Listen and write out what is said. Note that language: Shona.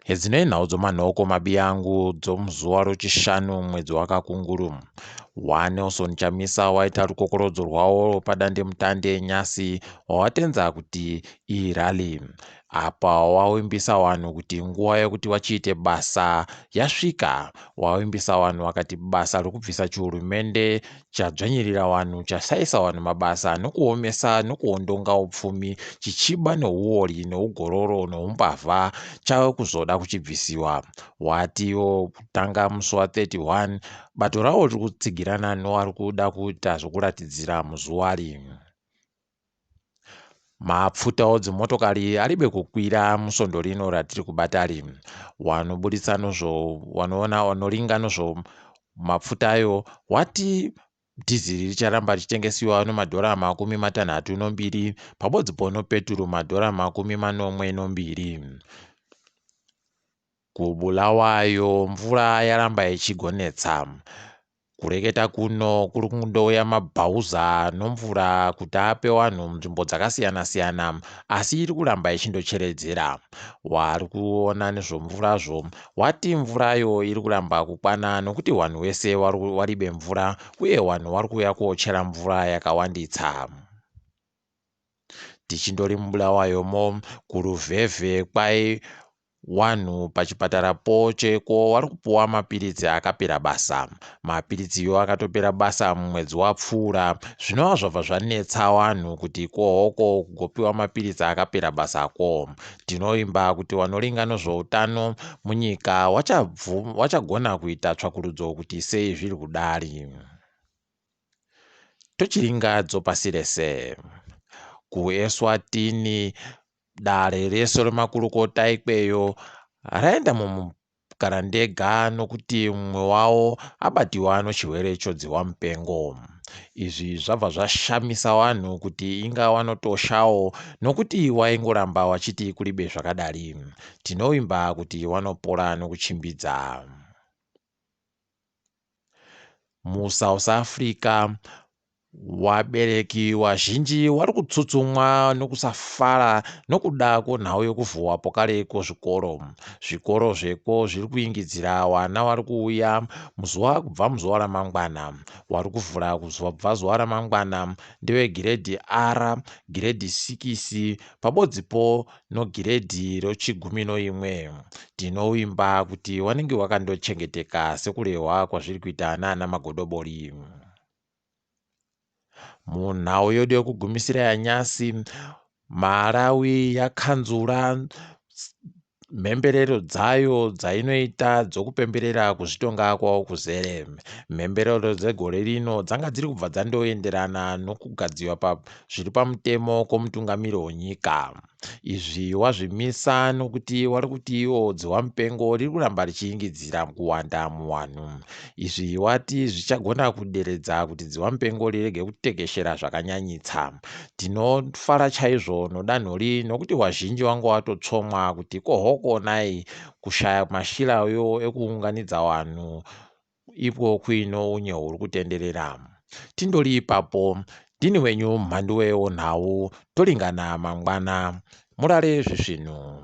Hedzi nenhau dzomanhoko mabi angu dzomuzuva rwechishanu mwedzi waKakunguru. Nelson Chamisa waita rukokorodzo rwawo padandemutande nyasi wawatenza kuti irali apa wawimbisa vanhu kuti nguva yekuti vachiite basa yasvika. Wawimbisa vanhu wakati basa rokubvisa chihurumende chadzvanyirira vanhu chasaisa vanhu mabasa nokuomesa nokuondonga upfumi chichiba neuori neugororo neumbavha chave kuzoda kuchibvisiwa. Watiwo kutanga musi wa31 bato rawo riri kutsigirana noari kuda kuita zvokuratidzira muzuvari. Mapfutawo dzimotokari aribe kukwira musondo rino ratiri kubatari. Wanobuditsa nozvo wanoona wanoringa nozvo mapfutayo wati dhiziri richaramba richitengesiwa $62 pabodzi nepeturu $42. Kubulawayo mvura yaramba ichigonetsa. Kureketa kuno kuri kundouya mabhauza nomvura kuti ape vanhu nzvimbo dzakasiyana-siyana, asi iri kuramba ichindocheredzera. Wari kuona nezvomvurazvo wati mvurayo iri kuramba kukwana nokuti vanhu vese varibe mvura uye vanhu vari kuuya kuochera mvura yakawanditsa. Tichindori mubulawayomo kuruvhevhe kwai wanhu pachipatarapo cheko vari kupuwa mapiritsi akapera basa. Mapiritsiyo akatopera basa mumwedzi wapfuura. Zvinova zvabva zvanetsa vanhu kuti kohoko kugopiwa mapiritsi akapera basako. Tinoimba kuti vanoringa nezveutano munyika vachagona kuita tsvakurudzo kuti sei zviri kudari. Tochiringadzo pasi rese. kuEswatini dare rese remakurukota ikweyo raenda mumukarandega nokuti mumwe wavo abatiwa nechirwere chodziwa mupengo. Izvi zvabva zvashamisa vanhu kuti inga vanotoshawo nokuti waingoramba wachiti kuribe zvakadari. Tinoimba kuti vanopora nokuchimbidza. MuSouth Africa vabereki vazhinji vari kutsutsumwa nokusafara nokuda kwenhau yokuvhurwa pokareko zvikoro. Zvikoro zveko zviri kuingidzira vana vari kuuya kubva muzuva ramangwana. Wari kuvhura kubva zuva ramangwana ndewegiredhi R, giredhi 6 pabodzipo nogiredhi rochi11. Tinoimba kuti wanenge wakandochengeteka sekurehwa kwazviri kuita nana magodobori. Munhau yedu yekugumisira yanyasi, Malawi yakanzura mhemberero dzayo dzainoita dzokupemberera kuzvitonga kwavo kuzere. Mhemberero dzegore rino dzanga dziri kubva dzandoenderana nokugadzirwa zviri pamutemo kwomutungamiri wenyika. Izvi wazvimisa nokuti wari kuti iwo dziwa mupengo riri kuramba richiingidzira kuwanda muwanhu. Izvi wati zvichagona kuderedza kuti dziwa mupengo rirege kutekeshera zvakanyanyitsa. Tinofara chaizvo nodanhori nokuti wazhinji wangu watotsomwa kuti kohoko nai kushaya mashirayo ekuunganidza vanhu ipo kuino unye huri kutenderera. Tindori ipapo, ndini wenyu mhandu weonhau, toringana mangwana. Murare zvisvino.